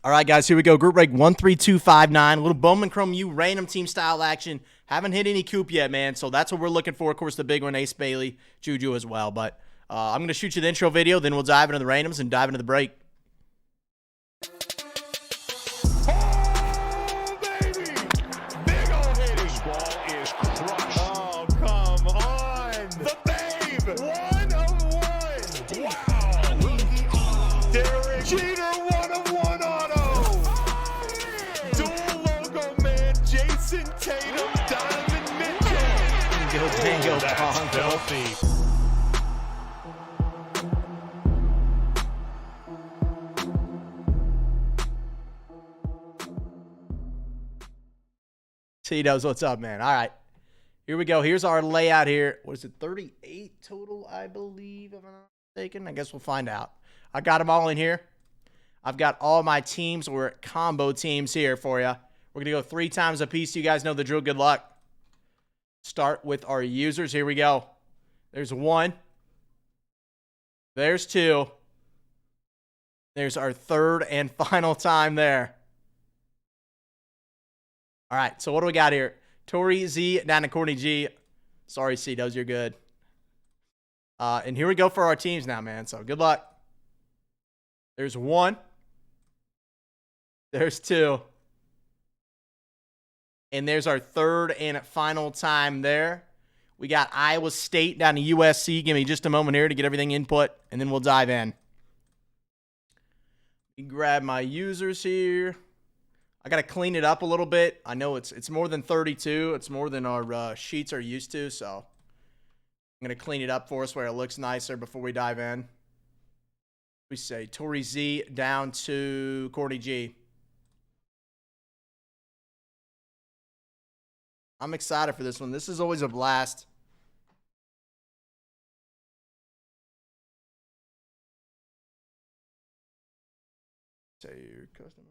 All right, guys, here we go. Group break 13259. A little Bowman Chrome U random team style action. Haven't hit any coop yet, man. So that's what we're looking for. Of course, the big one, Ace Bailey, Juju as well. But I'm going to shoot you the intro video. Then we'll dive into the randoms and dive into the break. Tito's, what's up, man? All right, here we go. Here's our layout here. What is it, 38 total, I believe, if I'm not mistaken? I guess we'll find out. I got them all in here. I've got all my teams or combo teams here for you. We're going to go 3 times a piece. You guys know the drill. Good luck. Start with our users. Here we go. There's 1. There's 2. There's our third and final time there. All right, so what do we got here? Tori Z down to Courtney G. Sorry, C-Dubs, you're good. And here we go for our teams now, man. So good luck. There's 1. There's 2. And there's our third and final time there. We got Iowa State down to USC. Give me just a moment here to get everything input, and then we'll dive in. Grab my users here. I got to clean it up a little bit. I know it's more than 32. It's more than our sheets are used to, so I'm going to clean it up for us where it looks nicer before we dive in. We say Tori Z down to Courtney G. I'm excited for this one. This is always a blast. Say your customer.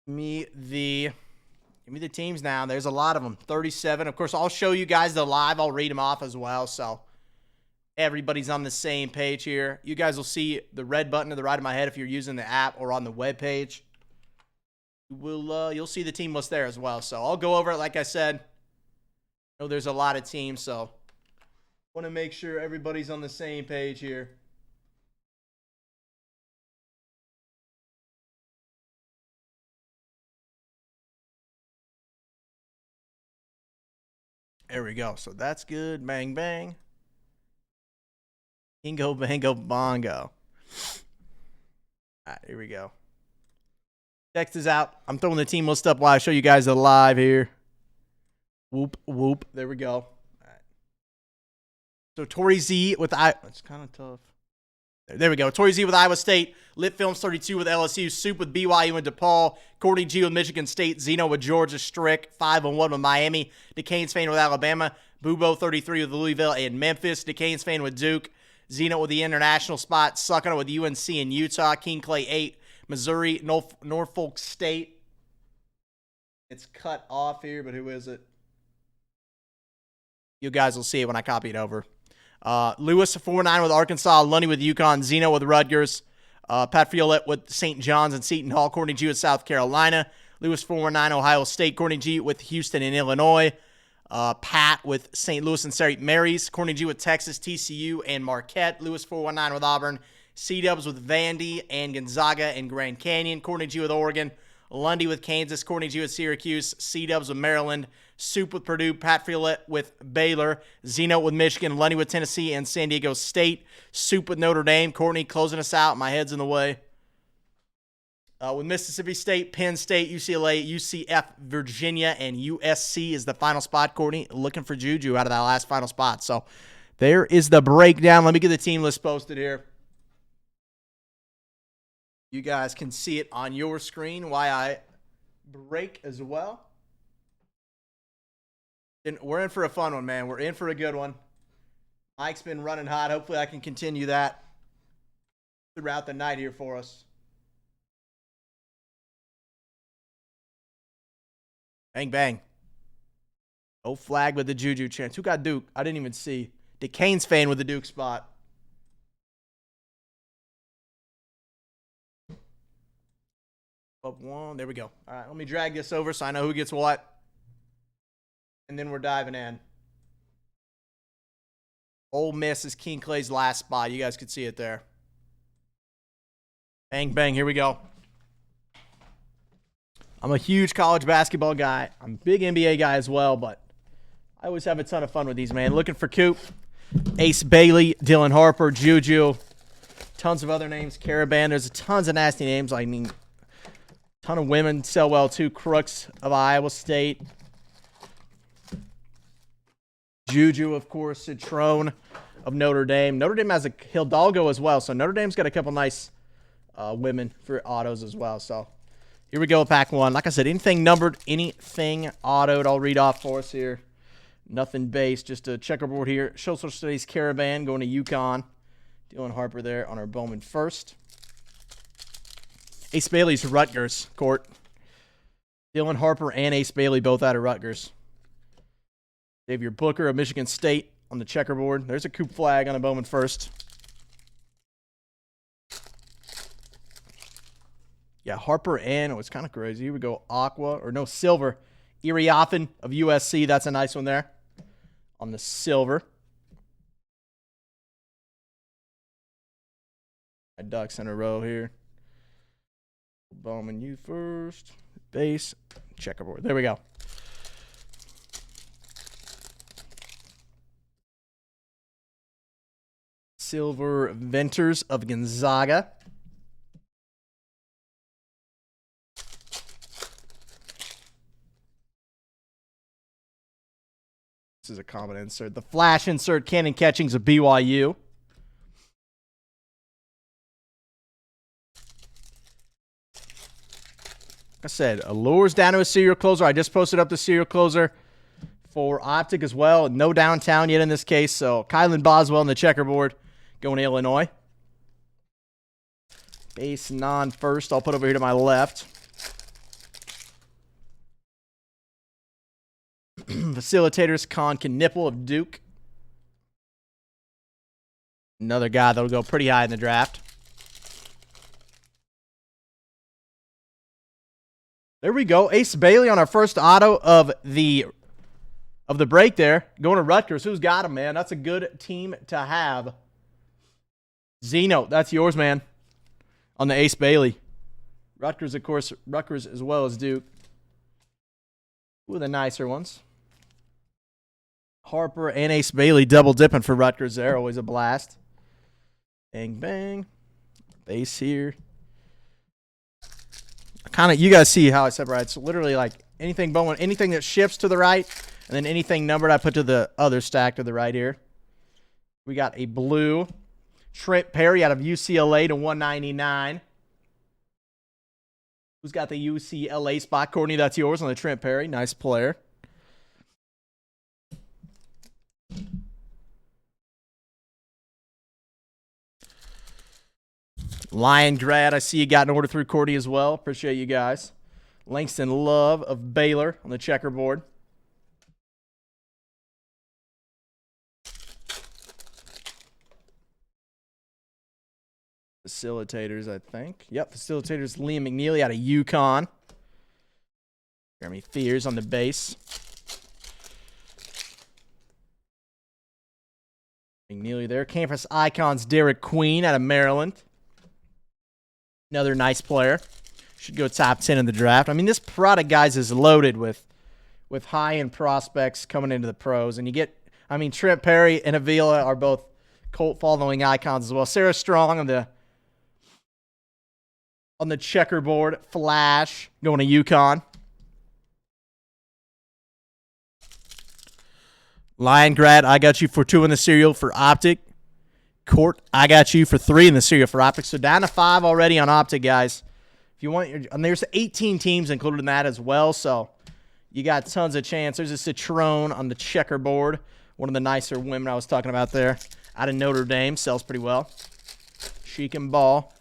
Give me the teams now. There's a lot of them. 37. Of course, I'll show you guys the live. I'll read them off as well, so everybody's on the same page here. You guys will see the red button to the right of my head if you're using the app or on the web page. You'll see the team list there as well. So I'll go over it like I said. I know there's a lot of teams, so want to make sure everybody's on the same page here. There we go. So that's good. Bang, bang. Bingo, bango, bongo. All right, here we go. Text is out. I'm throwing the team list up while I show you guys the live here. Whoop, whoop. There we go. All right. So Tori Z with it's kind of tough. There we go. Tori Z with Iowa State. Lit Films 32 with LSU. Soup with BYU and DePaul. Courtney G with Michigan State. Zeno with Georgia. Strick 5-1 with Miami. DeCane's fan with Alabama. Bubo 33 with Louisville and Memphis. DeCane's fan with Duke. Zeno with the international spot. Sucking it with UNC and Utah. King Clay 8. Missouri, Norfolk State. It's cut off here, but who is it? You guys will see it when I copy it over. Lewis 4-9 with Arkansas. Lundy with UConn. Zeno with Rutgers. Pat Fiolette with St. John's and Seton Hall. Courtney G with South Carolina. Lewis 4-9 Ohio State. Courtney G with Houston and Illinois. Pat with St. Louis and St. Mary's. Courtney G with Texas, TCU, and Marquette. Lewis 4-9 with Auburn. C-Dubs with Vandy and Gonzaga and Grand Canyon. Courtney G with Oregon. Lundy with Kansas. Courtney G with Syracuse. C-Dubs with Maryland. Soup with Purdue. Pat Fiolette with Baylor. Zeno with Michigan. Lundy with Tennessee and San Diego State. Soup with Notre Dame. Courtney closing us out. My head's in the way. With Mississippi State, Penn State, UCLA, UCF, Virginia, and USC is the final spot. Courtney looking for Juju out of that last final spot. So there is the breakdown. Let me get the team list posted here. You guys can see it on your screen while I break as well. And we're in for a fun one, man. We're in for a good one. Mike's been running hot. Hopefully I can continue that throughout the night here for us. Bang, bang. No flag with the Juju chance. Who got Duke? I didn't even see. DeCane's fan with the Duke spot. Up one. There we go. All right, let me drag this over so I know who gets what. And then we're diving in. Ole Miss is King Clay's last spot. You guys could see it there. Bang, bang. Here we go. I'm a huge college basketball guy. I'm a big NBA guy as well, but I always have a ton of fun with these, man. Looking for Coop, Ace Bailey, Dylan Harper, Juju, tons of other names, Caravan. There's tons of nasty names. I mean, ton of women sell well too. Crooks of Iowa State. Juju, of course. Citrone of Notre Dame. Notre Dame has a Hidalgo as well, so Notre Dame's got a couple nice women for autos as well. So here we go, pack one. Like I said, anything numbered, anything autoed, I'll read off for us here. Nothing base, just a checkerboard here. Social Studies Caravan going to UConn. Dylan Harper there on our Bowman first. Ace Bailey's Rutgers, Court. Dylan Harper and Ace Bailey both out of Rutgers. Xavier Booker of Michigan State on the checkerboard. There's a Coop flag on the Bowman first. Yeah, Harper and, it's kind of crazy. Here we go, Silver. Iriafen of USC. That's a nice one there on the silver. My ducks in a row here. Bowman, you first. Base. Checkerboard. There we go. Silver Venters of Gonzaga. This is a common insert. The flash insert, Cannon Catchings of BYU. Like I said, Allures down to a serial closer. I just posted up the serial closer for Optic as well. No downtown yet in this case. So Kylan Boswell on the checkerboard going to Illinois. Base non-first. I'll put over here to my left. Facilitators, Con Knipple of Duke. Another guy that'll go pretty high in the draft. There we go. Ace Bailey on our first auto of the break there. Going to Rutgers. Who's got him, man? That's a good team to have. Zeno, that's yours, man. On the Ace Bailey. Rutgers, of course. Rutgers as well as Duke. Two of the nicer ones. Harper and Ace Bailey double dipping for Rutgers there. Always a blast. Bang, bang. Base here. You guys see how I separate. It's literally like anything Bowman, anything that shifts to the right, and then anything numbered I put to the other stack to the right here. We got a blue Trent Perry out of UCLA to 199. Who's got the UCLA spot? Courtney, that's yours on the Trent Perry. Nice player. Lion Grad, I see you got an order through Courtney as well. Appreciate you guys. Langston Love of Baylor on the checkerboard. Facilitators, I think. Yep, facilitators. Liam McNeely out of UConn. Jeremy Fears on the base. McNeely there. Campus Icons, Derek Queen out of Maryland. Another nice player. Should go top 10 in the draft. I mean, this product, guys, is loaded with high-end prospects coming into the pros. And you get, I mean, Trent Perry and Avila are both cult following icons as well. Sarah Strong on the checkerboard. Flash going to UConn. Lion Grad, I got you for 2 in the serial for Optic. Court, I got you for 3 in the serial for Optic. So down to 5 already on Optic, guys. If you want, and there's 18 teams included in that as well, so you got tons of chance. There's a Citrone on the checkerboard. One of the nicer women I was talking about there. Out of Notre Dame, sells pretty well. Chic and Ball.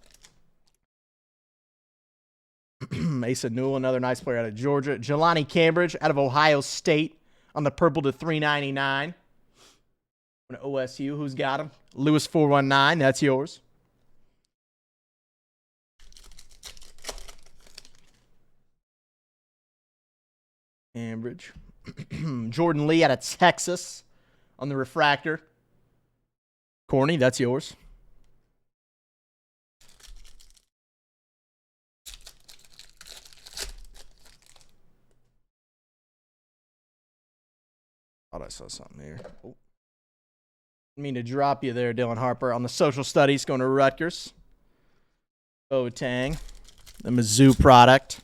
Mesa Newell, another nice player out of Georgia. Jelani Cambridge out of Ohio State on the purple to 399. OSU, who's got him? Lewis 419, that's yours. Ambridge. Jordan Lee out of Texas on the refractor. Corny, that's yours. Thought I saw something here. Oh. Didn't mean to drop you there, Dylan Harper. On the social studies, going to Rutgers. Boateng, the Mizzou product.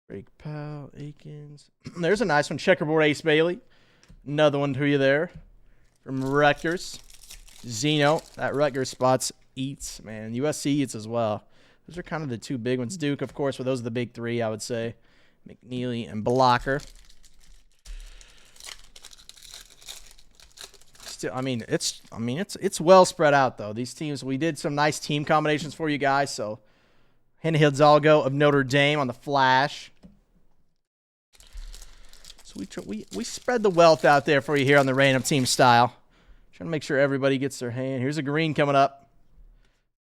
Drake Powell, Akins. There's a nice one. Checkerboard Ace Bailey. Another one to you there from Rutgers. Zeno, that Rutgers spots eats, man. USC eats as well. Those are kind of the two big ones. Duke, of course, but those are the big three, I would say. McNeely and Blocker. Still, it's well spread out though. These teams, we did some nice team combinations for you guys. So, Henry Hidalgo of Notre Dame on the flash. So we spread the wealth out there for you here on the random team style. Trying to make sure everybody gets their hand. Here's a green coming up.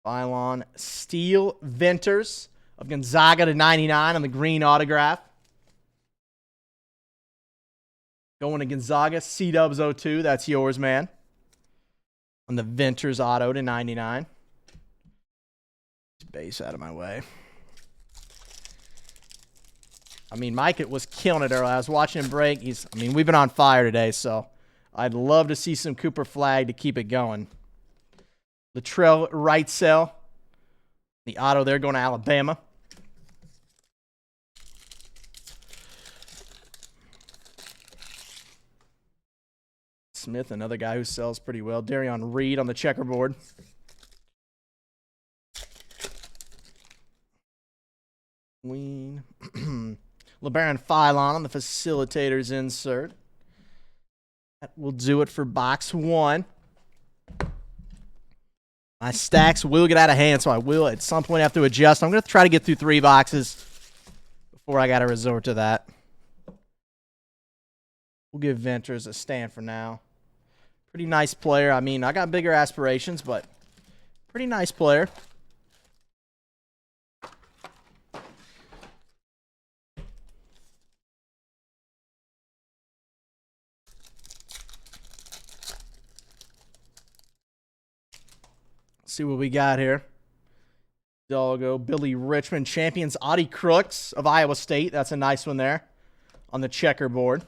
Phylon Steel Venters of Gonzaga to 99 on the green autograph. Going to Gonzaga, C-Dubs 02. That's yours, man. On the Venters auto to 99. Base out of my way. I mean, Mike was killing it earlier. I was watching him break. We've been on fire today, so I'd love to see some Cooper Flag to keep it going. Latrell Wrightsell. The auto there going to Alabama. Smith, another guy who sells pretty well. Darion Reed on the checkerboard. Ween. LeBaron Phylon on the facilitators insert. That will do it for box one. My stacks will get out of hand, so I will at some point have to adjust. I'm going to try to get through 3 boxes before I got to resort to that. We'll give Venters a stand for now. Pretty nice player. I mean, I got bigger aspirations, but pretty nice player. See what we got here. Doggo, Billy Richmond, champions Audie Crooks of Iowa State. That's a nice one there on the checkerboard.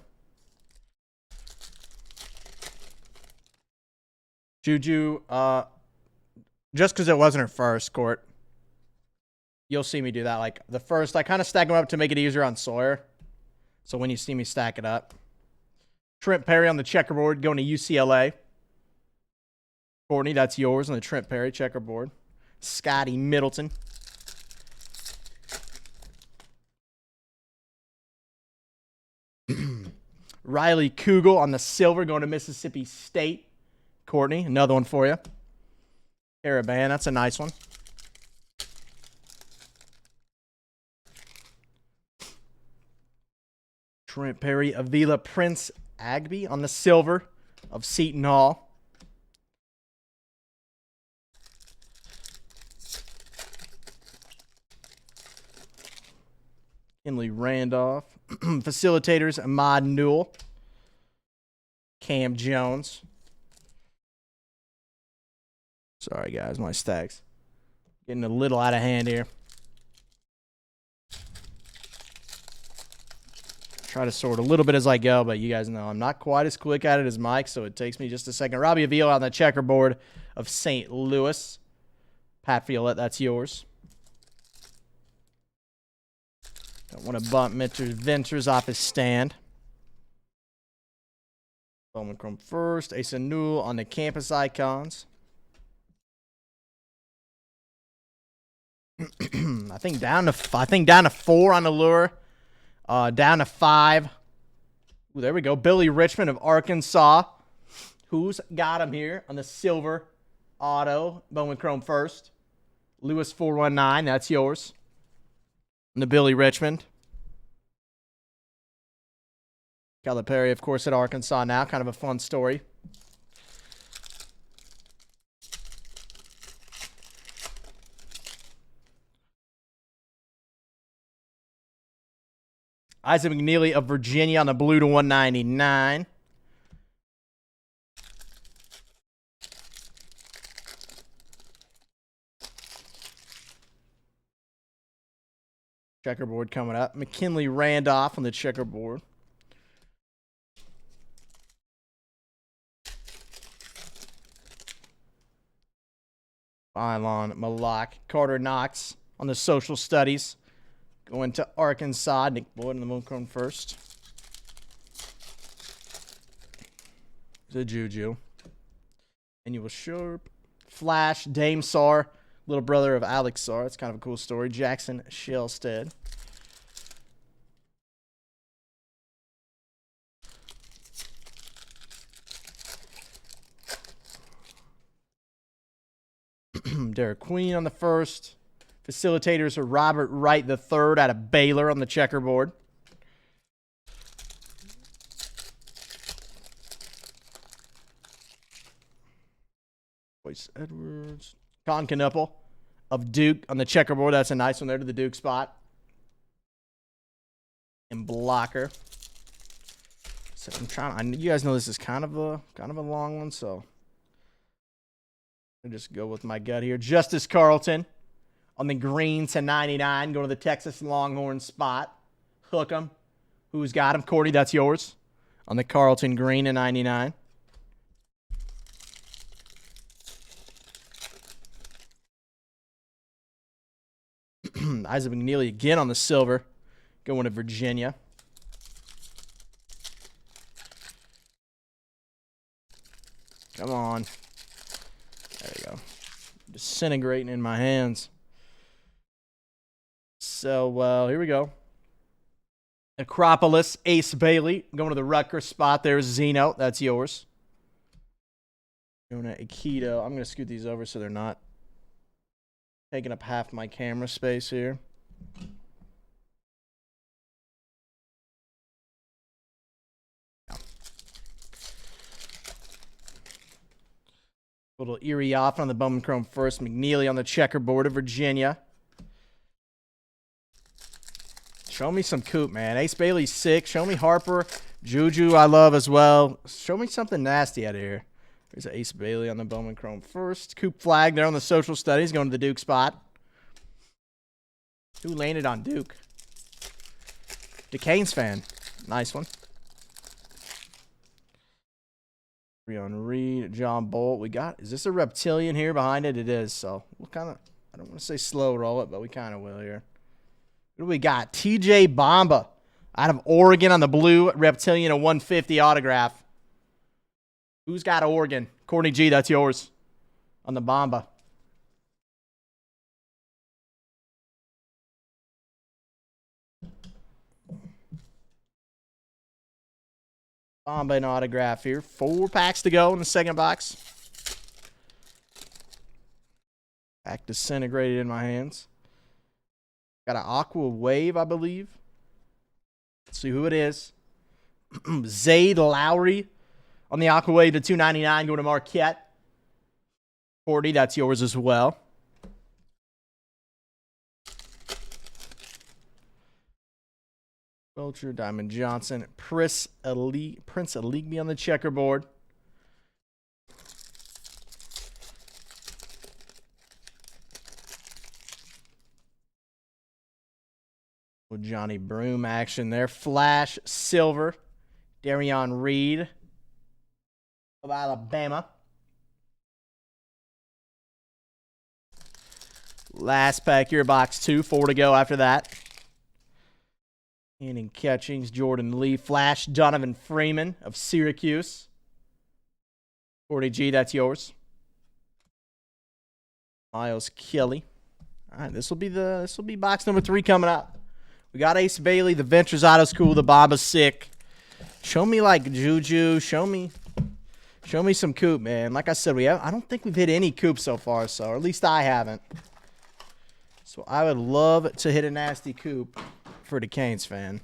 Juju, just because it wasn't her first, Court. You'll see me do that. Like the first, I kind of stack them up to make it easier on Sawyer. So when you see me stack it up. Trent Perry on the checkerboard going to UCLA. Courtney, that's yours on the Trent Perry checkerboard. Scotty Middleton. Riley Kugel on the silver going to Mississippi State. Courtney, another one for you. Caravan, that's a nice one. Trent Perry, Avila Prince Agby on the silver of Seton Hall. Kinley Randolph. Facilitators, Ahmad Newell. Cam Jones. Sorry, guys, my stacks getting a little out of hand here. Try to sort a little bit as I go, but you guys know I'm not quite as quick at it as Mike, so it takes me just a second. Robbie Avila on the checkerboard of St. Louis. Pat Violette, that's yours. Don't want to bump Mr. Venters off his stand. Bowman Chrome first. Asa Newell on the campus icons. I think down to 4 on the lure. Down to 5. Ooh, there we go. Billy Richmond of Arkansas. Who's got him here on the silver auto? Bowman Chrome first. Lewis 419. That's yours. And the Billy Richmond. Calipari, of course, at Arkansas now. Kind of a fun story. Isaac McNeely of Virginia on the blue to 199. Checkerboard coming up. McKinley Randolph on the checkerboard. Phylon Malak. Carter Knox on the social studies. Going to Arkansas. Nick Boyd in the Mooncorn first. The Juju. Annual Sharp. Flash. Dame Sar. Little brother of Alex Sar. It's kind of a cool story. Jackson Shellstead. Derek Queen on the first. Facilitators are Robert Wright III out of Baylor on the checkerboard. Boyce Edwards. Con Knuppel of Duke on the checkerboard. That's a nice one there to the Duke spot. And blocker. So I'm trying. You guys know this is kind of a long one, so I'll just go with my gut here. Justice Carlton on the green to 99. Going to the Texas Longhorn spot. Hook 'em. Who's got him? Cordy, that's yours. On the Carlton green to 99. Isaac McNeely again on the silver. Going to Virginia. Come on. There you go. Disintegrating in my hands. So, here we go. Acropolis, Ace Bailey. Going to the Rutgers spot. There's Zeno. That's yours. Going to Aikido. I'm going to scoot these over so they're not taking up half my camera space here. Little Erie off on the Bowman Chrome first. McNeely on the checkerboard of Virginia. Show me some Coop, man. Ace Bailey's sick. Show me Harper. Juju I love as well. Show me something nasty out of here. There's Ace Bailey on the Bowman Chrome first. Coop flag there on the social studies. Going to the Duke spot. Who landed on Duke? DeCane's fan. Nice one. On Reed, John Bolt. We got, is this a reptilian here behind it? It is. So we'll kind of, I don't want to say slow roll it, but we kind of will here. What do we got? TJ Bamba out of Oregon on the blue. Reptilian, a 150 autograph. Who's got Oregon? Courtney G, that's yours on the Bamba. Bamba an autograph here. 4 packs to go in the second box. Pack disintegrated in my hands. Got an Aqua Wave, I believe. Let's see who it is. Zayd Lowry on the Aqua Wave to 299. Going to Marquette. 40, that's yours as well. Belcher, Diamond Johnson, Prince Aligbe on the checkerboard. With Johnny Broom action there. Flash, silver. Darion Reed of Alabama. Last pack here, box 2. 4 to go after that. Inning catchings, Jordan Lee. Flash, Donovan Freeman of Syracuse. 40G, that's yours. Miles Kelly. All right, this will be box number 3 coming up. We got Ace Bailey. The Ventures Auto's cool. The Baba's sick. Show me like Juju. Show me some Coop, man. Like I said, I don't think we've hit any Coop so far, or at least I haven't. So I would love to hit a nasty Coop for the Canes fan.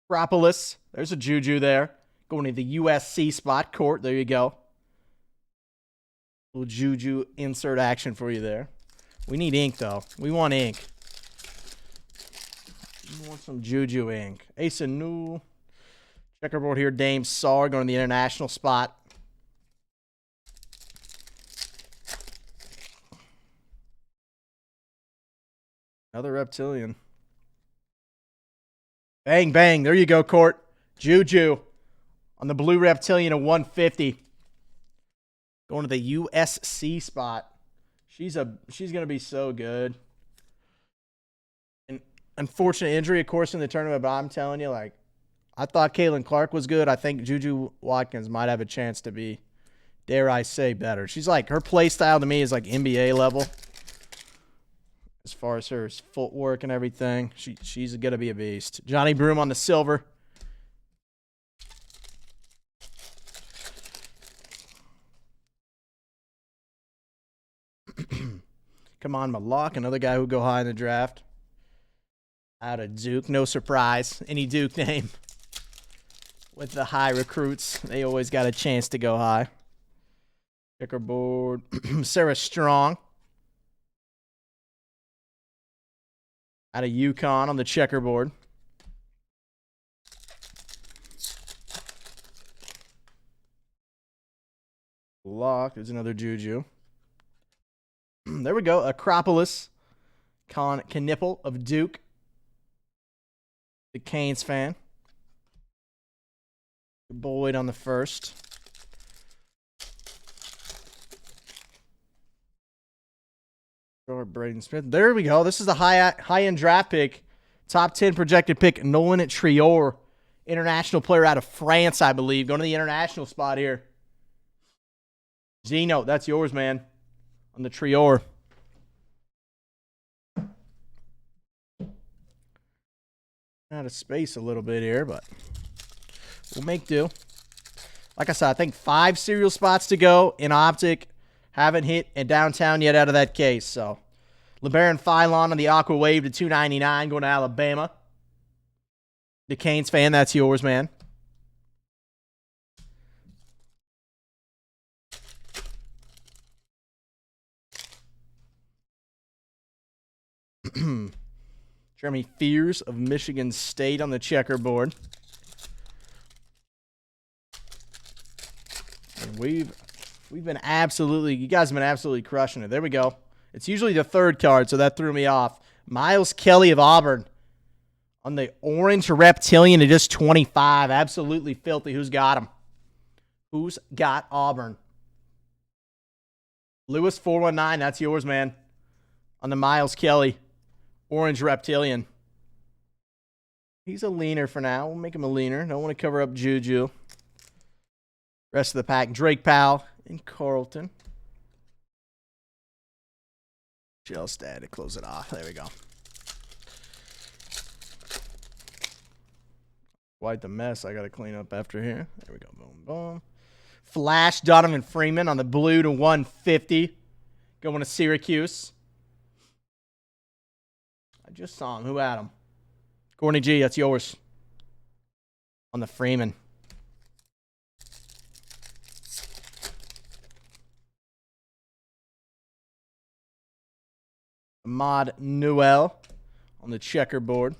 Acropolis. There's a Juju there. Going to the USC spot. Court, there you go. Little Juju insert action for you there. We need ink, though. We want ink. We want some Juju ink. Ace and New. Checkerboard here. Dame Sar going to the international spot. Another reptilian. Bang, bang. There you go, Court. Juju on the blue reptilian at 150. Going to the USC spot. She's going to be so good. An unfortunate injury, of course, in the tournament, but I'm telling you, like, I thought Caitlin Clark was good. I think Juju Watkins might have a chance to be, dare I say, better. She's like, her play style to me is like NBA level. As far as her footwork and everything, she's going to be a beast. Johnny Broom on the silver. Come on, Malak, another guy who go high in the draft. Out of Duke, no surprise. Any Duke name with the high recruits, they always got a chance to go high. Checkerboard, Sarah Strong. Out of UConn on the checkerboard. Lock. There's another Juju. There we go. Acropolis. Con Knipple of Duke. The Canes fan. Boyd on the first. Braden Smith. There we go. This is the high-end draft pick. Top 10 projected pick, Nolan Trior. International player out of France, I believe. Going to the international spot here. Zeno, that's yours, man. On the Trior. Out of space a little bit here, but we'll make do. Like I said, I think 5 serial spots to go in Optic. Haven't hit in downtown yet out of that case. So, LeBaron Philon on the Aqua Wave to $2.99 going to Alabama. The Canes fan, that's yours, man. Jeremy Fears of Michigan State on the checkerboard. And we've been absolutely, you guys have been absolutely crushing it. There we go. It's usually the third card, so that threw me off. Miles Kelly of Auburn on the orange reptilian at just 25. Absolutely filthy. Who's got him? Who's got Auburn? Lewis 419, that's yours, man. On the Miles Kelly orange reptilian. He's a leaner for now. We'll make him a leaner. Don't want to cover up Juju. Rest of the pack, Drake Powell and Carlton. Gelstat to close it off. There we go. Quite the mess I got to clean up after here. There we go. Boom, boom. Flash Donovan Freeman on the blue to 150. Going to Syracuse. I just saw him. Who had him? Courtney G, that's yours. On the Freeman. Ahmad Newell on the checkerboard.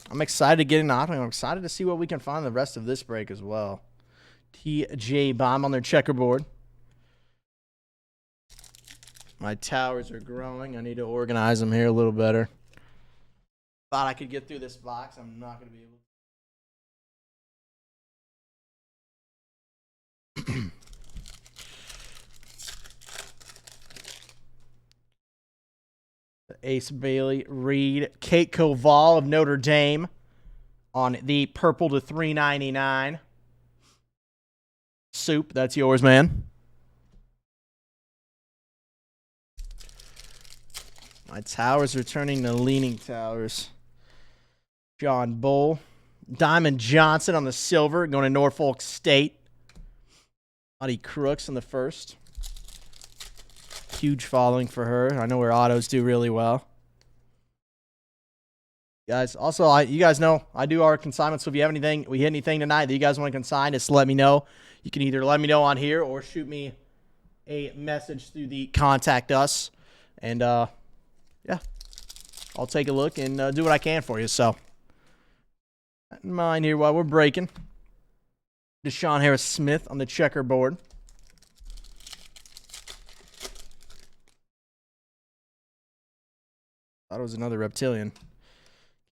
I'm excited to get in Optic. I'm excited to see what we can find the rest of this break as well. TJ Bomb on their checkerboard. My towers are growing. I need to organize them here a little better. Thought I could get through this box. I'm not going to be able to. Ace Bailey, Reed, Kate Koval of Notre Dame on the purple to $3.99. Soup, that's yours, man. My towers are turning to leaning towers. John Bull. Diamond Johnson on the silver, going to Norfolk State. Audie Crooks on the first. Huge following for her. I know her autos do really well. Guys, also, you guys know I do our consignments, so if you have anything, we hit anything tonight that you guys want to consign, just let me know. You can either let me know on here or shoot me a message through the contact us. And, yeah, I'll take a look and do what I can for you. So, that in mind here while we're breaking. Deshaun Harris-Smith on the checkerboard. Thought it was another reptilian.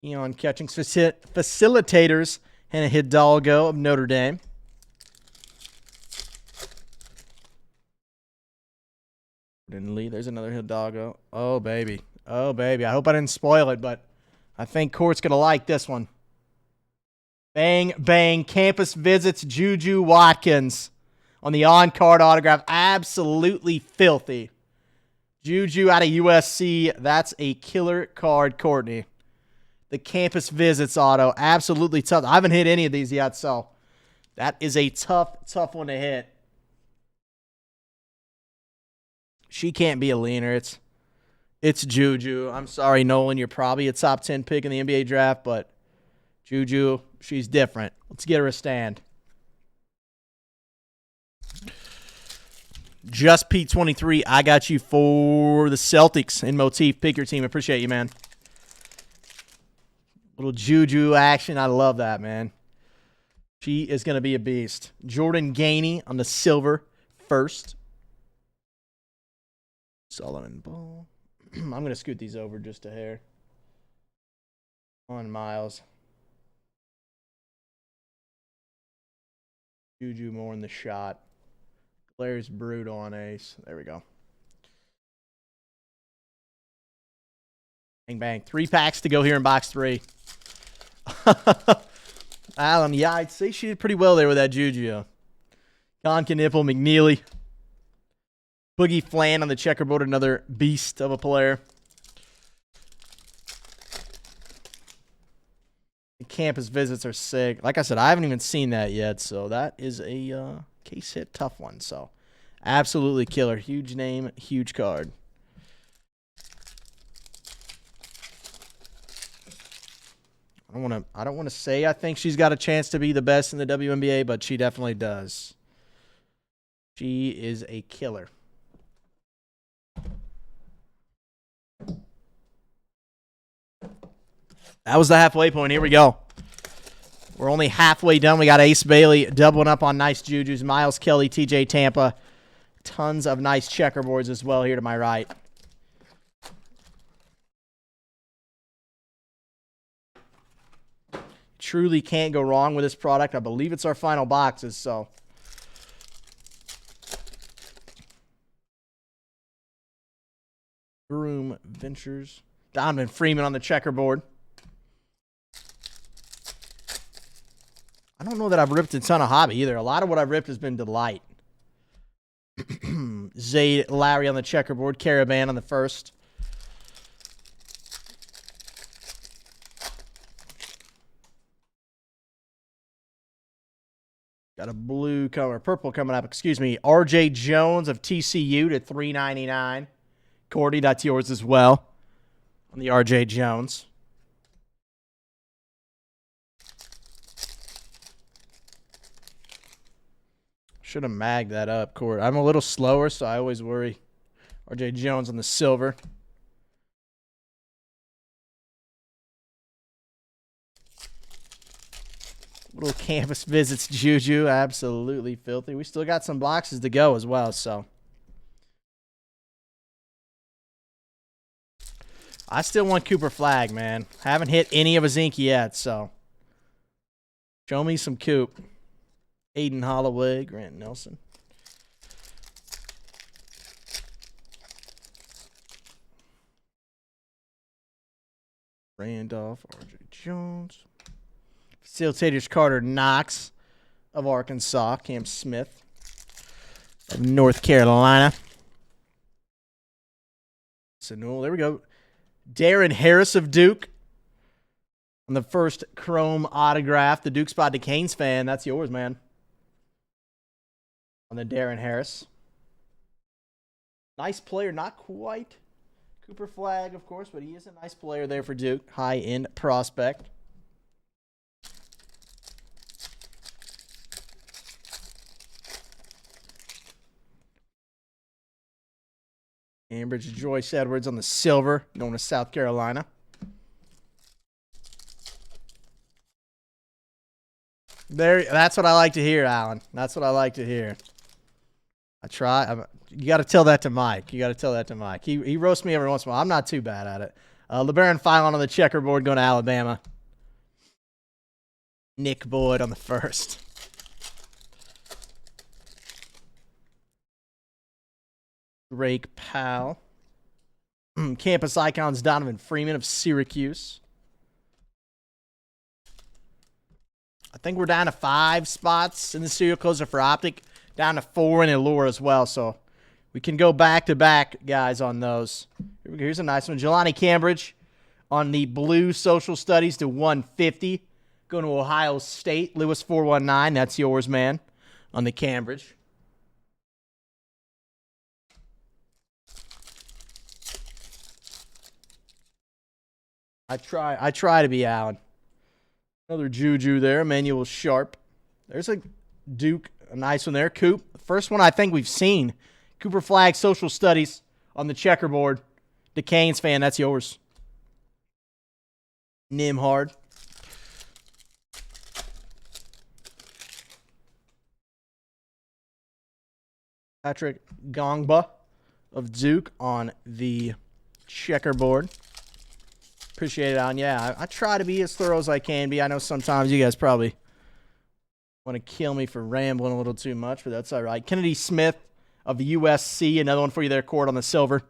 Keon Catchings facilitators and a Hidalgo of Notre Dame. Lee, there's another Hidalgo. Oh, baby. Oh, baby. I hope I didn't spoil it, but I think Court's going to like this one. Bang, bang. Campus visits Juju Watkins on the on-card autograph. Absolutely filthy. Juju out of USC. That's a killer card, Courtney. The campus visits auto. Absolutely tough. I haven't hit any of these yet, so that is a tough one to hit. She can't be a leaner. It's Juju. I'm sorry, Nolan. You're probably a top 10 pick in the NBA draft, but Juju, she's different. Let's get her a stand. Just P23, I got you for the Celtics in motif. Pick your team. Appreciate you, man. Little Juju action. I love that, man. She is going to be a beast. Jordan Gainey on the silver first. Solomon Ball. I'm going to scoot these over just a hair. On Miles. Juju more in the shot. Blair's Brutal on ace. There we go. Bang, bang. 3 packs to go here in box 3. Alan, yeah, I'd say she did pretty well there with that Juju. Gonka Nipple, McNeely. Boogie Flan on the checkerboard, another beast of a player. The campus visits are sick. Like I said, I haven't even seen that yet, so that is a case hit tough one. So, absolutely killer. Huge name, huge card. I don't want to say I think she's got a chance to be the best in the WNBA, but she definitely does. She is a killer. That was the halfway point. Here we go. We're only halfway done. We got Ace Bailey doubling up on nice Jujus. Miles Kelly, TJ Tampa. Tons of nice checkerboards as well here to my right. Truly can't go wrong with this product. I believe it's our final boxes, so. Broom Ventures. Donovan Freeman on the checkerboard. I don't know that I've ripped a ton of hobby either. A lot of what I've ripped has been Delight. Zayd Larry on the checkerboard. Caravan on the first. Got a blue color, purple coming up. Excuse me. RJ Jones of TCU to $3.99. Cordy, that's yours as well. On the RJ Jones. Should have magged that up, Cord. I'm a little slower, so I always worry. RJ Jones on the silver. Little campus visits, Juju. Absolutely filthy. We still got some boxes to go as well, so. I still want Cooper Flagg, man. Haven't hit any of his ink yet, so. Show me some Coop. Aiden Holloway, Grant Nelson. Randolph, RJ Jones. Facilitators Carter Knox of Arkansas. Cam Smith of North Carolina. So, no, there we go. Darren Harris of Duke. On the first Chrome autograph. The Duke Spot to Canes fan. That's yours, man. On the Darren Harris. Nice player. Not quite Cooper Flag, of course, but he is a nice player there for Duke. High-end prospect. Ambridge Joyce Edwards on the silver, going to South Carolina. That's what I like to hear, Alan. That's what I like to hear. You got to tell that to Mike. He roasts me every once in a while. I'm not too bad at it. LeBaron Philon on the checkerboard going to Alabama. Nick Boyd on the first. Drake Powell. Campus Icons Donovan Freeman of Syracuse. I think we're down to 5 spots in the serial closer for Optic. Down to 4 in Allure as well. So we can go back-to-back, guys, on those. Here's a nice one. Jelani Cambridge on the blue social studies to 150. Going to Ohio State. Lewis 419. That's yours, man, on the Cambridge. I try to be Allen. Another Juju there. Emmanuel Sharp. There's a Duke. A nice one there. Coop. First one I think we've seen. Cooper Flag, Social Studies on the checkerboard. The Canes fan, that's yours. Nimhard. Patrick Gongba of Duke on the checkerboard. Appreciate it, Alan. Yeah, I try to be as thorough as I can be. I know sometimes you guys probably want to kill me for rambling a little too much, but that's all right. Kennedy Smith of the USC. Another one for you there, Court, on the silver.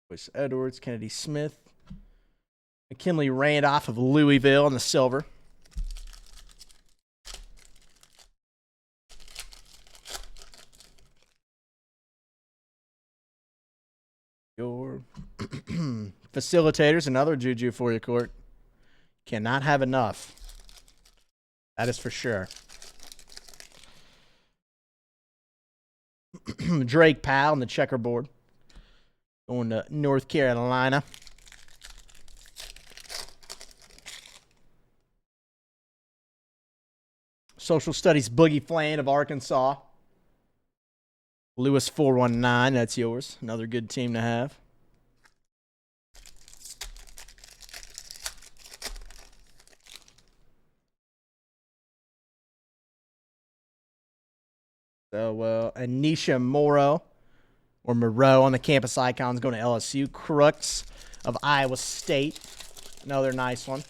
Joyce Edwards, Kennedy Smith. McKinley Randolph of Louisville on the silver. Your facilitators, another Juju for you, Court. Cannot have enough. That is for sure. Drake Powell on the checkerboard. Going to North Carolina. Social Studies Boogie Flan of Arkansas. Lewis 419, that's yours. Another good team to have. So, Anisha Morrow, or Moreau on the Campus Icons going to LSU. Crooks of Iowa State. Another nice one.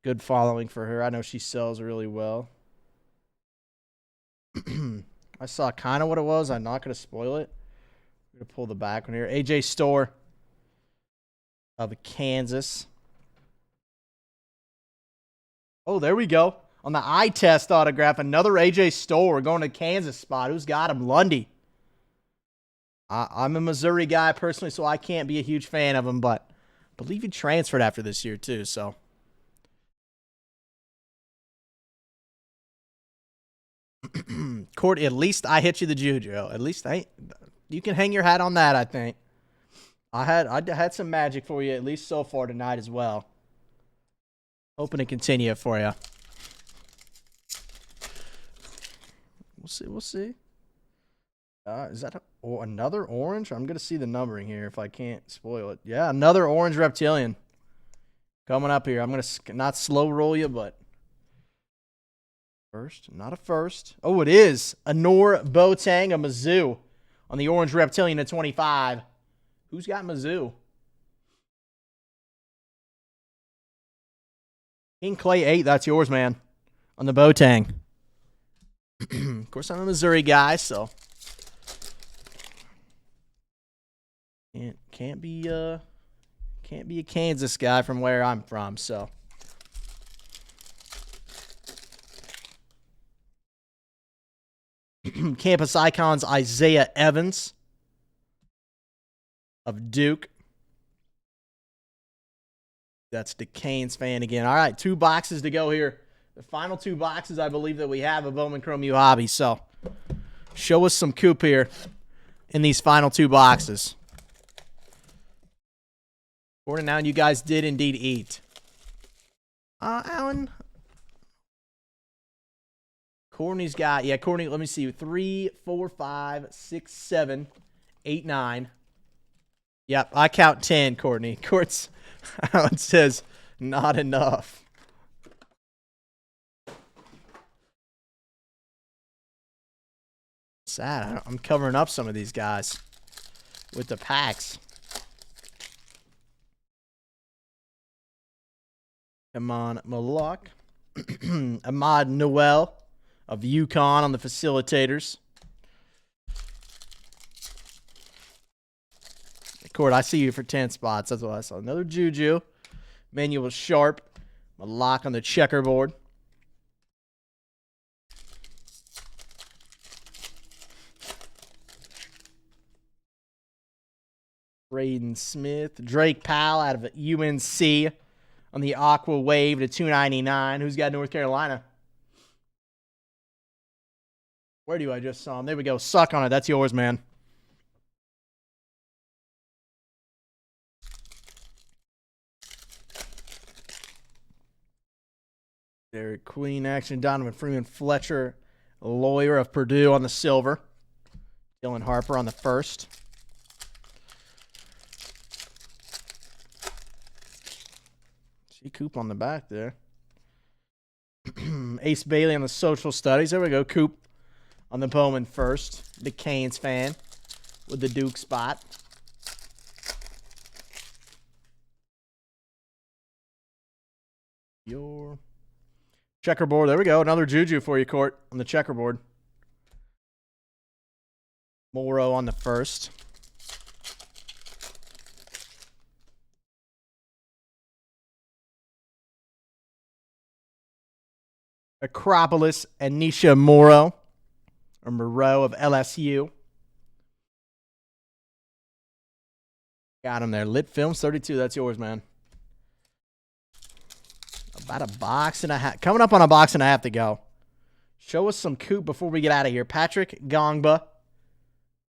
Good following for her. I know she sells really well. I saw kind of what it was. I'm not going to spoil it. I'm going to pull the back one here. AJ Storr of Kansas. Oh, there we go. On the eye test autograph, another AJ Storr going to Kansas spot. Who's got him? Lundy. I'm a Missouri guy personally, so I can't be a huge fan of him, but I believe he transferred after this year too, so. Court, at least I hit you the Juju. At least you can hang your hat on that, I think. I had some magic for you, at least so far tonight as well. Hoping to continue it for you. We'll see. Is that another orange? I'm going to see the numbering here if I can't spoil it. Yeah, another orange reptilian. Coming up here. I'm going to not slow roll you, but first. Not a first. Oh, it is. Anor Boateng of Mizzou on the orange reptilian at 25. Who's got Mizzou? King Clay 8, that's yours, man. On the Boateng. Of course, I'm a Missouri guy, so can't be a Kansas guy from where I'm from, so. Campus Icons Isaiah Evans of Duke. That's the Canes fan again. All right, 2 boxes to go here. The final 2 boxes, I believe, that we have of Bowman Chrome U Hobby. So, show us some coop here in these final 2 boxes. 49, you guys did indeed eat. Alan. Courtney's got, yeah, Courtney, let me see. 3, 4, 5, 6, 7, 8, 9. Yep, I count 10, Courtney. Court's, Alan says, not enough. Sad. I'm covering up some of these guys with the packs. Come on, Malak. Ahmad Noel of UConn on the facilitators. Court, I see you for 10 spots. That's what I saw. Another Juju. Manuel Sharp. Malak on the checkerboard. Braden Smith. Drake Powell out of UNC on the Aqua Wave to 299. Who's got North Carolina? Where do I just saw him? There we go. Suck on it. That's yours, man. Derek Queen action. Donovan Freeman Fletcher, Lawyer of Purdue on the silver. Dylan Harper on the first. See Coop on the back there. Ace Bailey on the social studies. There we go. Coop on the Bowman first. The Canes fan with the Duke spot. Your checkerboard. There we go. Another Juju for you, Court, on the checkerboard. Morrow on the first. Acropolis and Nisha Morrow, or Moreau of LSU. Got him there. Lit Films 32. That's yours, man. About a box and a half. Coming up on a box and a half to go. Show us some Coop before we get out of here. Patrick Gongba.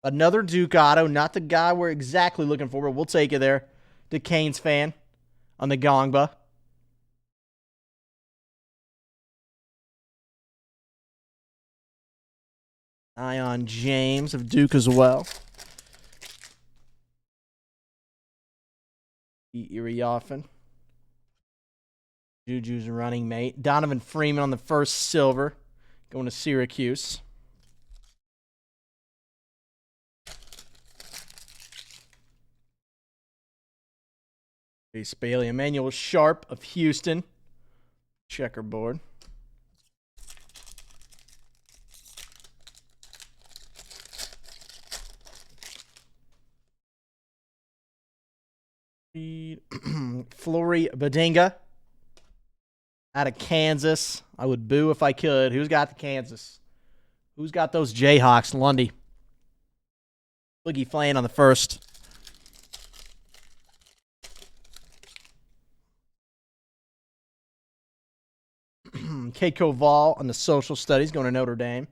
Another Duke auto. Not the guy we're exactly looking for, but we'll take it there. The Canes fan on the Gongba. Ion James of Duke as well. Erie Offen. Juju's running mate. Donovan Freeman on the first silver. Going to Syracuse. Ace Bailey. Emmanuel Sharp of Houston. Checkerboard. Flory Badinga out of Kansas. I would boo if I could. Who's got the Kansas? Who's got those Jayhawks? Lundy. Boogie Flane on the first. Keiko Vol on the social studies, going to Notre Dame.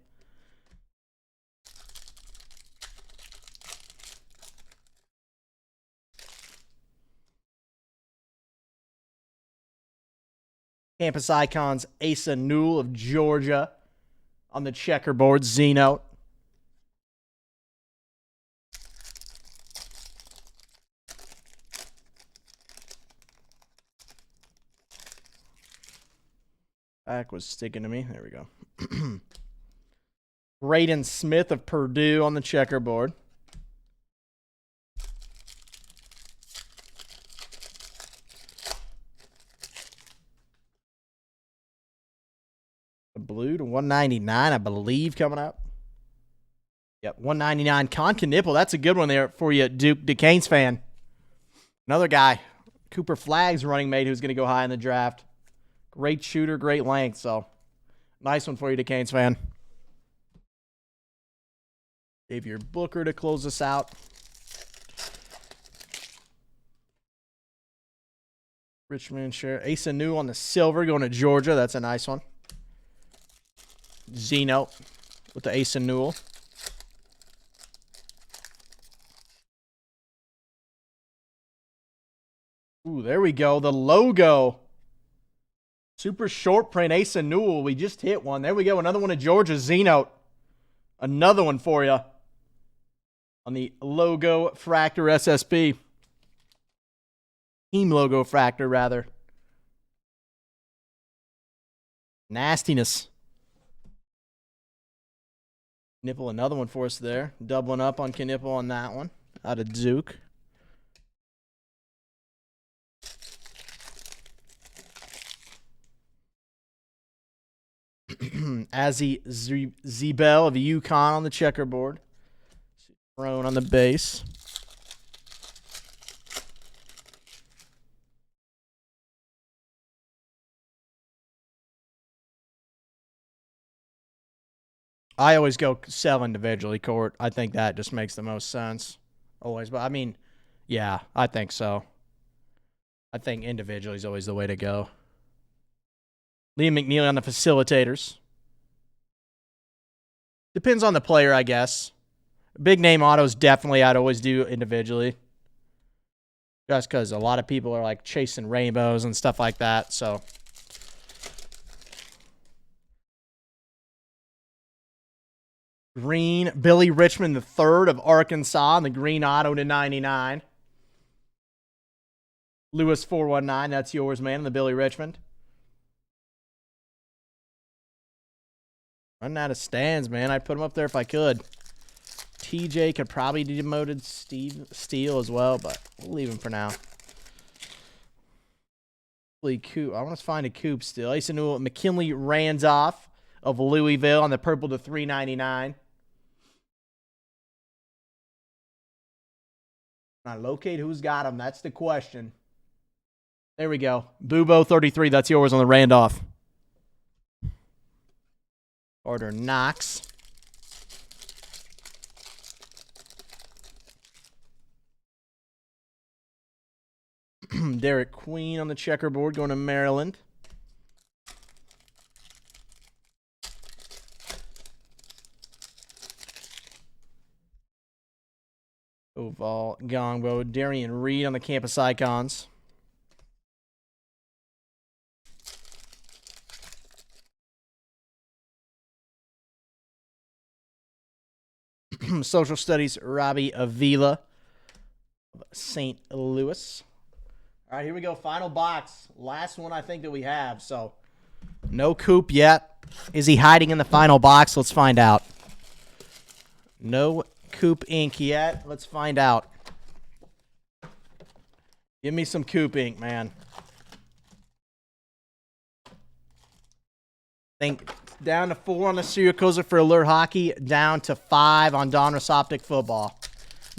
Campus Icons, Asa Newell of Georgia on the checkerboard. Zeno. Back was sticking to me. There we go. Braden Smith of Purdue on the checkerboard. Blue to 199, I believe, coming up. Yep, 199. Con Knipple, that's a good one there for you, Duke Canes fan. Another guy, Cooper Flagg's running mate, who's going to go high in the draft. Great shooter, great length, so nice one for you, Canes fan. Xavier Booker to close us out. Richmond share. Asa New on the silver, going to Georgia. That's a nice one. Zeno with the Ace and Newell. Ooh, there we go. The logo. Super short print Ace and Newell. We just hit one. There we go. Another one of Georgia. Zeno. Another one for you. On the logo fractor SSB. Team logo fractor, rather. Nastiness. Knipple, another one for us there. Doubling up on Knipple on that one. Out of Duke. Azzy Zebel of UConn on the checkerboard. Thrown on the base. I always go sell individually, Court. I think that just makes the most sense. Always. But, I mean, yeah, I think so. I think individually is always the way to go. Liam McNeely on the facilitators. Depends on the player, I guess. Big name autos, definitely I'd always do individually. Just because a lot of people are like chasing rainbows and stuff like that, so. Green, Billy Richmond III of Arkansas on the green auto to 99. Lewis 419, that's yours, man, the Billy Richmond. Running out of stands, man. I'd put him up there if I could. TJ could probably be demoted. Steve Steele as well, but we'll leave him for now. Coop. I want to find a Coop still. Ace and Newell, McKinley Randolph of Louisville on the purple to 399. I locate who's got him. That's the question. There we go. Bubo 33. That's yours on the Randolph. Order Knox. Derek Queen on the checkerboard going to Maryland. Oval Gongbo. Darian Reed on the campus icons. Social Studies, Robbie Avila of St. Louis. All right, here we go. Final box. Last one I think that we have. So, no Coop yet. Is he hiding in the final box? Let's find out. No Coop ink yet. Let's find out. Give me some Coop ink, man. Think down to 4 on the serial closer for Allure Hockey. Down to 5 on Donruss Optic Football.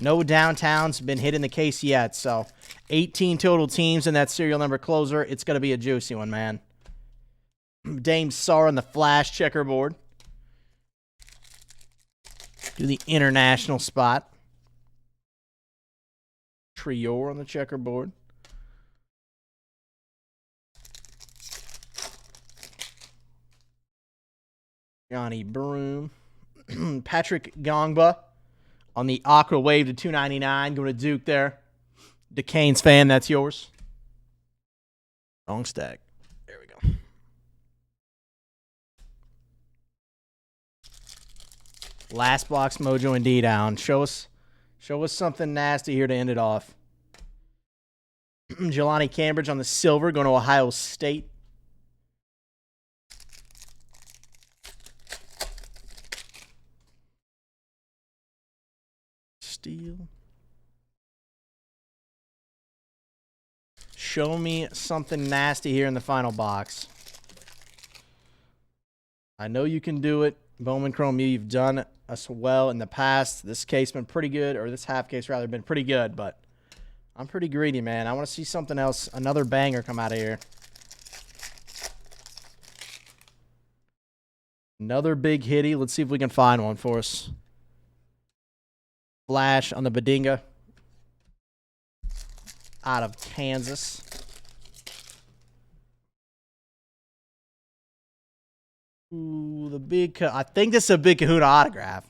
No downtowns been hit in the case yet, so 18 total teams in that serial number closer. It's going to be a juicy one, man. Dame Sarr on the flash checkerboard. Do the international spot. Trior on the checkerboard. Johnny Broom. Patrick Gongba on the Aqua Wave to 299. Going to Duke there. DeCane's fan, that's yours. Wrong stack. There we go. Last box mojo and D-down. Show us something nasty here to end it off. Jelani Cambridge on the silver, going to Ohio State. Steel. Show me something nasty here in the final box. I know you can do it. Bowman Chrome, you've done us well in the past. This case been pretty good, or this half case rather been pretty good, but I'm pretty greedy, man. I want to see something else, another banger come out of here. Another big hitty. Let's see if we can find one for us. Flash on the Badinga. Out of Kansas. Ooh, I think this is a big Kahuna autograph.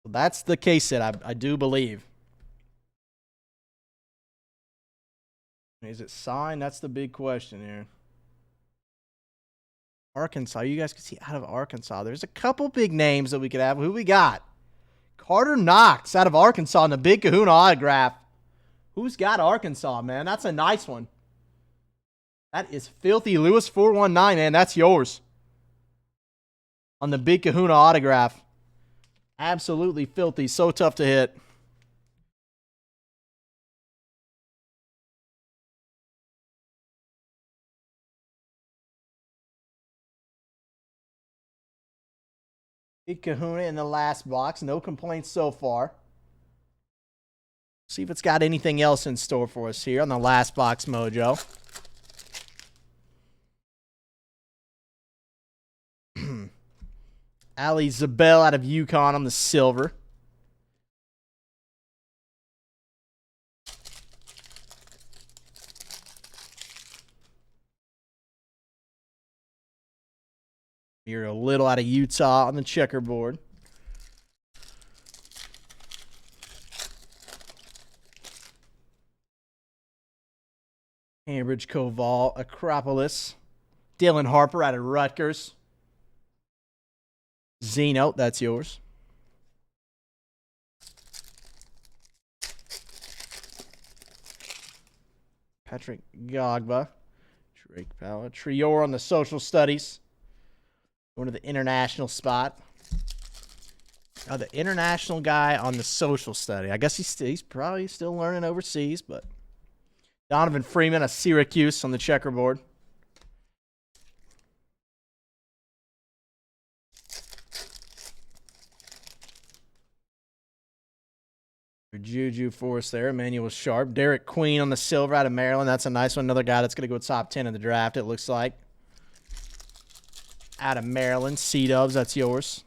That's the case set, I do believe. Is it signed? That's the big question here. Arkansas. You guys can see out of Arkansas. There's a couple big names that we could have. Who we got? Carter Knox out of Arkansas in the big Kahuna autograph. Who's got Arkansas, man? That's a nice one. That is filthy. Lewis 419, man. That's yours. On the big Kahuna autograph. Absolutely filthy. So tough to hit. Big Kahuna in the last box. No complaints so far. See if it's got anything else in store for us here on the last box mojo. Ali Zabel out of UConn on the silver. You're a little out of Utah on the checkerboard. Cambridge, Koval, Acropolis. Dylan Harper out of Rutgers. Zeno, that's yours. Patrick Gogba. Drake Powell. Trior on the social studies. Going to the international spot. Oh, the international guy on the social study. I guess he's probably still learning overseas, but Donovan Freeman of Syracuse on the checkerboard. Juju for us there. Emmanuel Sharp. Derek Queen on the silver out of Maryland. That's a nice one. Another guy that's going to go top 10 in the draft, it looks like. Out of Maryland. C-Dubs, that's yours.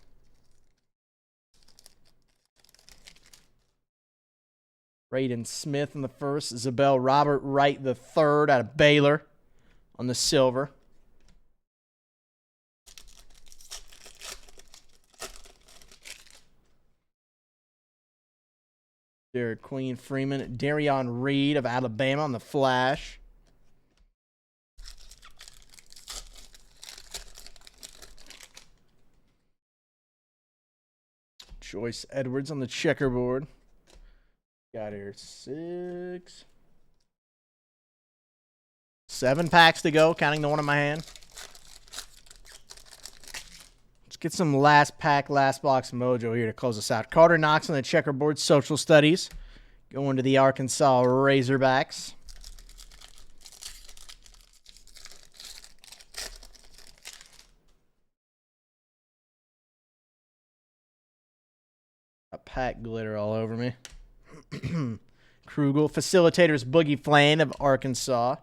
Braden Smith on the first. Zabel Robert Wright the third out of Baylor on the silver. Derek Queen Freeman. Darion Reed of Alabama on the flash. Joyce Edwards on the checkerboard. Got here 7 packs to go, counting the one in my hand. Let's get some last pack, last box mojo here to close us out. Carter Knox on the checkerboard, social studies. Going to the Arkansas Razorbacks. Got pack glitter all over me. Krugel, facilitators Boogie Flane of Arkansas.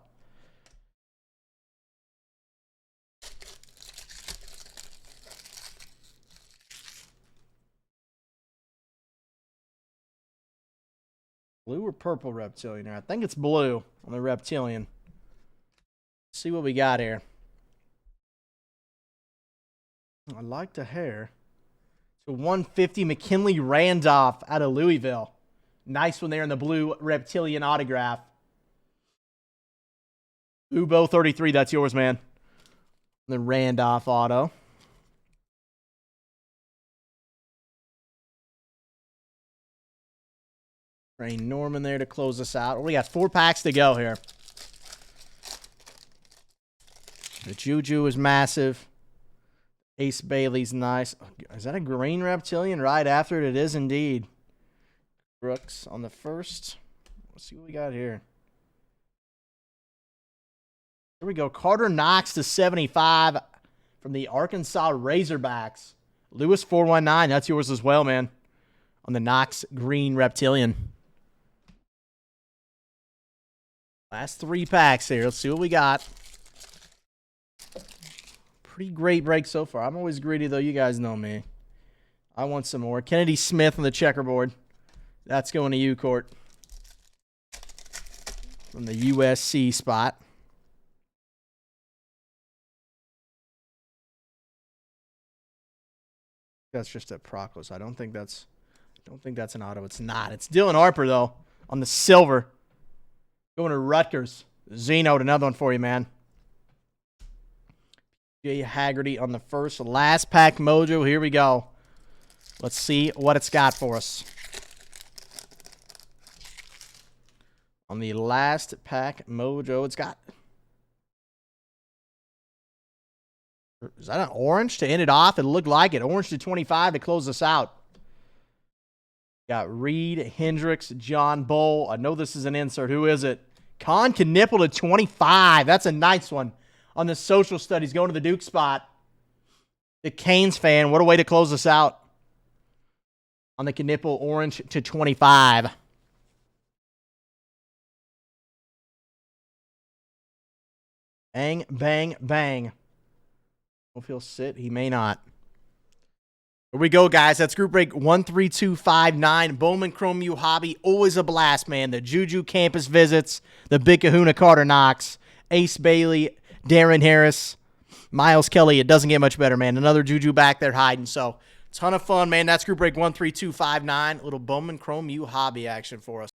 Blue or purple reptilian here? I think it's blue on the reptilian. Let's see what we got here. I like the hair. It's a 150 McKinley Randolph out of Louisville. Nice one there in the blue reptilian autograph. Ubo 33, that's yours, man. The Randolph auto. Ray Norman there to close us out. We got 4 packs to go here. The Juju is massive. Ace Bailey's nice. Is that a green reptilian? Right after it, it is indeed. Brooks on the first. Let's see what we got here. Here we go. Carter Knox to 75 from the Arkansas Razorbacks. Lewis 419. That's yours as well, man. On the Knox green reptilian. Last 3 packs here. Let's see what we got. Pretty great break so far. I'm always greedy, though. You guys know me. I want some more. Kennedy Smith on the checkerboard. That's going to you, Court. From the USC spot. That's just a Procos. I don't think that's an auto. It's not. It's Dylan Harper, though, on the silver. Going to Rutgers. Zeno, another one for you, man. Jay Haggerty on the first. Last pack mojo. Here we go. Let's see what it's got for us. On the last pack mojo, it's got... Is that an orange to end it off? It looked like it. Orange to 25 to close us out. Got Reed, Hendricks, John Bull. I know this is an insert. Who is it? Con Knipple to 25. That's a nice one. On the social studies, going to the Duke spot. The Canes fan. What a way to close us out. On the Knipple, orange to 25. Bang, bang, bang. If he'll sit, he may not. Here we go, guys. That's group break 13259. Bowman Chrome U Hobby. Always a blast, man. The Juju campus visits. The Big Kahuna Carter Knox. Ace Bailey. Darren Harris. Miles Kelly. It doesn't get much better, man. Another Juju back there hiding. So, ton of fun, man. That's group break 13259. Little Bowman Chrome U Hobby action for us.